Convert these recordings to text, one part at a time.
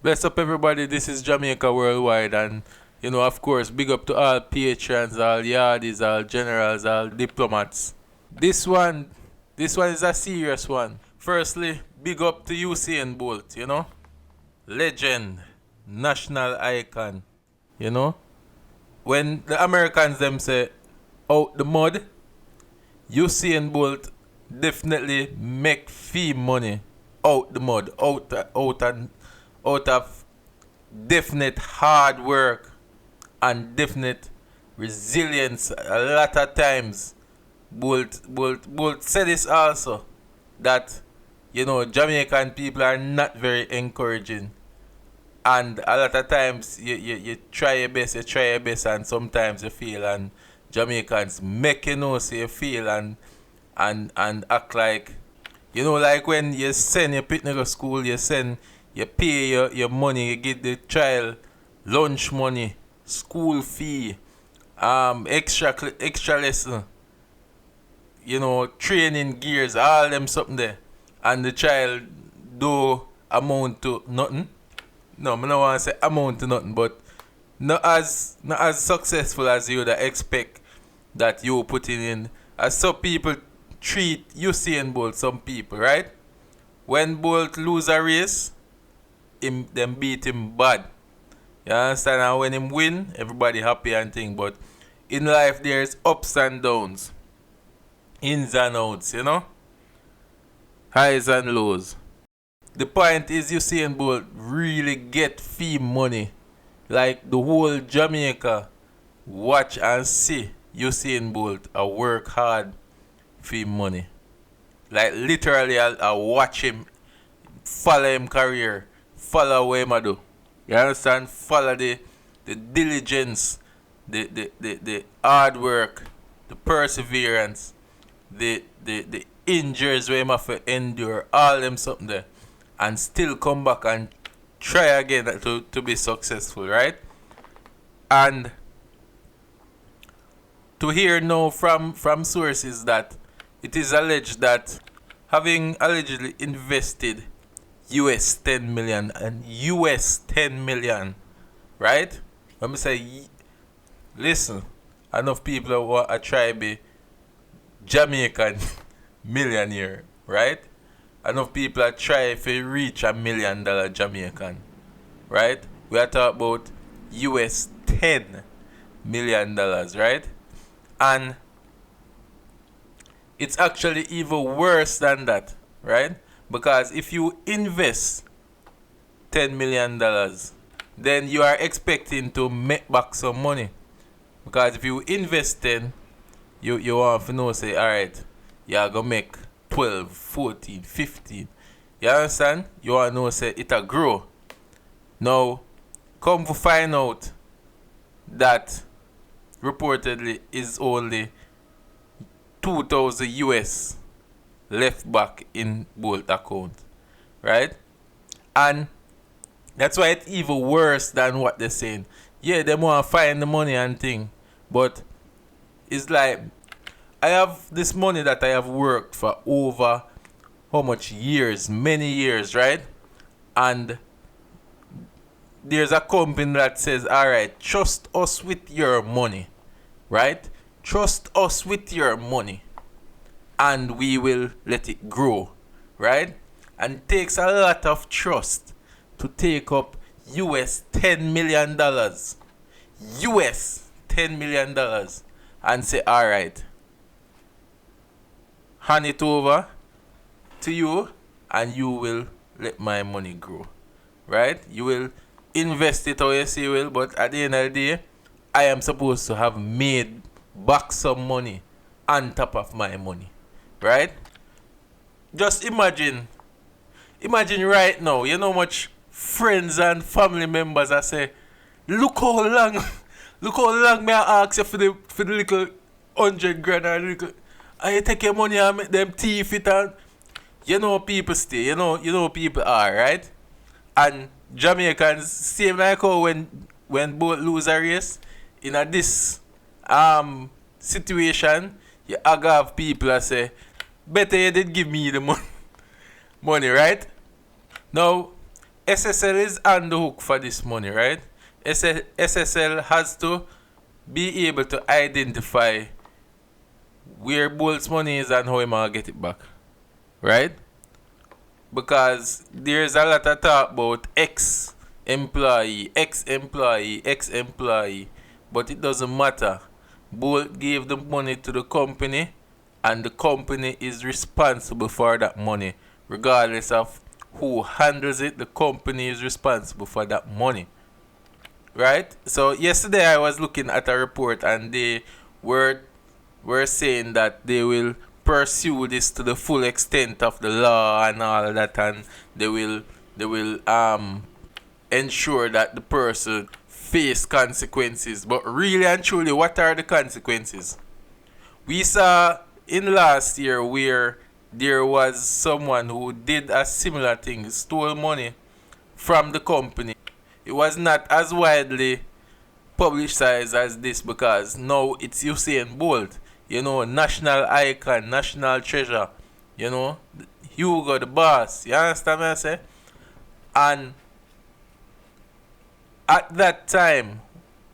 Bless up everybody, this is Jamaica Worldwide, and of course, big up to all patrons, all yardies, all generals, all diplomats. This one is a serious one. Firstly, big up to Usain Bolt, legend, national icon, you know. When the Americans them say out the mud, Usain Bolt definitely make fee money out the mud, out of definite hard work and definite resilience. A lot of times, Bolt said this also, that Jamaican people are not very encouraging, and a lot of times you try your best, and sometimes you fail, and Jamaicans make say you fail, and act like like when you send your picnic to school, you pay your money, you give the child lunch money, school fee, extra lesson, training gears, all them something there, and the child do amount to nothing. No, I don't want to say amount to nothing, but not as successful as you would expect that you putting in. As some people treat Usain Bolt, some people, right? When Bolt lose a race, them beat him bad. You understand? And when him win, everybody happy and thing. But in life, there's ups and downs, ins and outs, highs and lows. The point is, Usain Bolt really get fee money. Like the whole Jamaica watch and see Usain Bolt work hard fee money. Like literally, I watch him, follow him career, follow what him do. You understand? Follow the diligence, the hard work, the perseverance, the injuries where him have to endure, all them something there, and still come back and try again to be successful, right? And to hear now from sources that it is alleged that having allegedly invested US 10 million and US 10 million, right? Let me say, listen, enough people want to try to be Jamaican millionaire, right? Enough people are trying to reach $1 million Jamaican, right? We are talking about US $10 million, right? And it's actually even worse than that, right? Because if you invest $10 million, then you are expecting to make back some money. Because if you invest 10, you want to know, say, alright, you're going to make 12, 14, 15. You understand? You want to know, say, it'll grow. Now, come to find out that reportedly is only 2,000 US left back in Bolt account, right? And that's why it's even worse than what they're saying. Yeah, they want to find the money and thing, but it's like, I have this money that I have worked for over how much years, many years, right? And there's a company that says, alright, trust us with your money, right? Trust us with your money, and we will let it grow, right? And it takes a lot of trust to take up US $10 million, US $10 million, and say, alright, hand it over to you, and you will let my money grow, right? You will invest it how you say you will, but at the end of the day, I am supposed to have made back some money on top of my money, right? Just imagine right now, how much friends and family members I say, look how long may I ask you for the little 100 grand or little, and you take your money and make them thief it, and people stay, people are, right? And Jamaicans, same like how when both lose a race, in this situation, you have people that say, better you did give me the money, right? Now, SSL is on the hook for this money, right? SSL has to be able to identify where Bolt's money is and how he might get it back, right? Because there's a lot of talk about ex-employee, ex-employee, ex-employee, but it doesn't matter. Bolt gave the money to the company, and the company is responsible for that money. Regardless of who handles it, the company is responsible for that money. Right? So yesterday I was looking at a report, and they were saying that they will pursue this to the full extent of the law and all that, and they will ensure that the person face consequences. But really and truly, what are the consequences? We saw in last year where there was someone who did a similar thing, stole money from the company. It was not as widely publicized as this because now it's Usain Bolt, national icon, national treasure, Hugo the boss. You understand what I say? And at that time,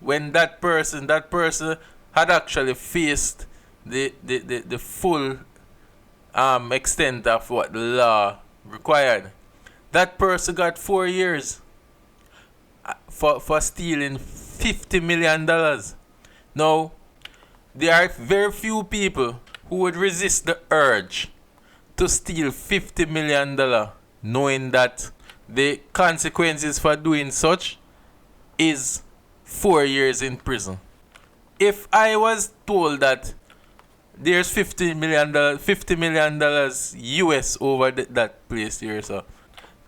when that person had actually faced the full extent of what the law required, that person got 4 years for stealing $50 million. Now, there are very few people who would resist the urge to steal $50 million, knowing that the consequences for doing such is 4 years in prison. If I was told that there's $50 million US over that place here, so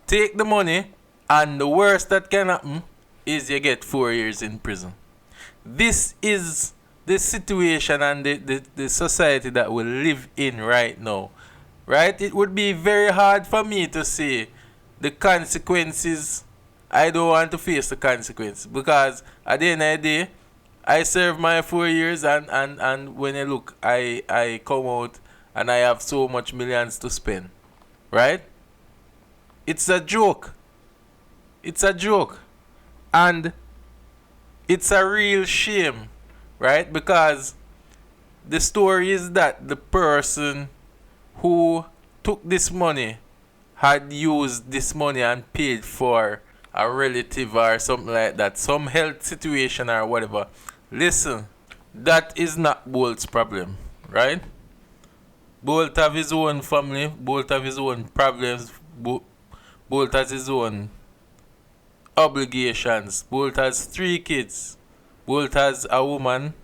take the money, and the worst that can happen is you get 4 years in prison. This is the situation and the society that we live in right now. Right? It would be very hard for me to say the consequences. I don't want to face the consequences because at the end of the day, I serve my 4 years, and when I look, I come out and I have so much millions to spend. Right? It's a joke. It's a joke. And it's a real shame, right? Because the story is that the person who took this money had used this money and paid for a relative or something like that, some health situation or whatever. Listen, that is not Bolt's problem, right? Bolt have his own family, Bolt have his own problems, Bolt has his own obligations. Bolt has 3 kids. Bolt has a woman,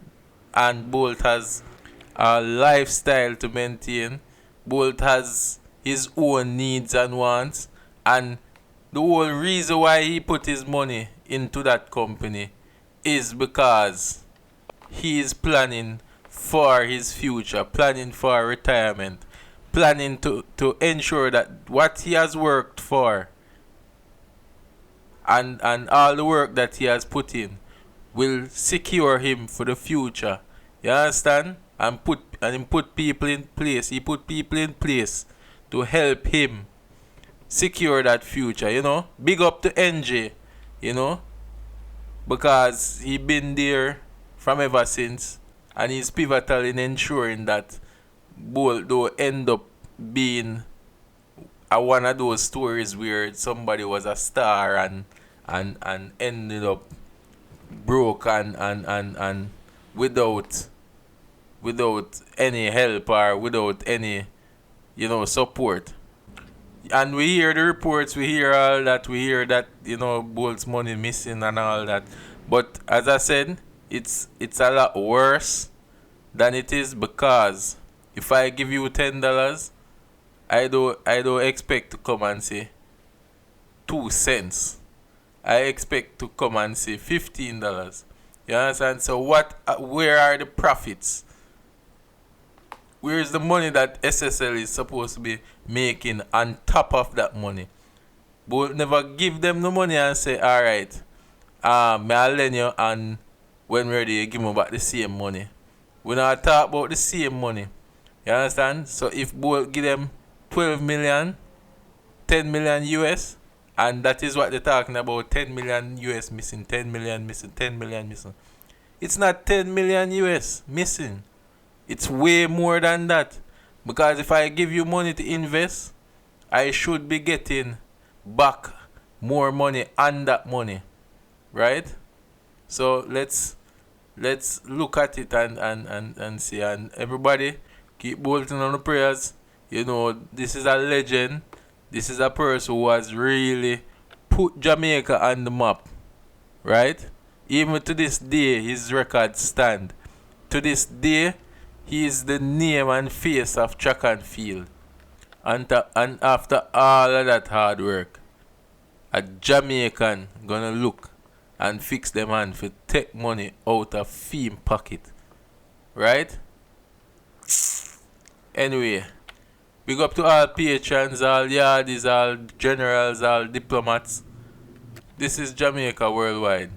and Bolt has a lifestyle to maintain. Bolt has his own needs and wants, and the whole reason why he put his money into that company is because he is planning for his future, planning for retirement, planning to ensure that what he has worked for and all the work that he has put in will secure him for the future. You understand? And he put people in place. He put people in place to help him secure that future, Big up to NJ, because he been there from ever since, and he's pivotal in ensuring that Bolt don't end up being one of those stories where somebody was a star and ended up broke and without any help or without any support. And we hear the reports, we hear all that, we hear that Bolt's money missing and all that. But as I said, it's a lot worse than it is, because if I give you $10, I don't expect to come and say 2 cents. I expect to come and say $15. You understand? So where are the profits? Where is the money that SSL is supposed to be making on top of that money? But never give them the money and say, alright, may I lend you, and when ready you give me back the same money. We not talk about the same money. You understand? So if Bolt give them 12 million, 10 million US, And that is what they're talking about, 10 million US missing, 10 million missing, 10 million missing. It's not 10 million US missing. It's way more than that. Because if I give you money to invest, I should be getting back more money on that money. Right? So let's look at it and see. And everybody keep bolting on the prayers. You know, this is a legend. This is a person who has really put Jamaica on the map. Right? Even to this day, his records stand. To this day, he is the name and face of track and field. And after all of that hard work, a Jamaican gonna look and fix them hand for take money out of fame pocket. Right? Anyway, big up to all patrons, all yardies, all generals, all diplomats. This is Jamaica Worldwide.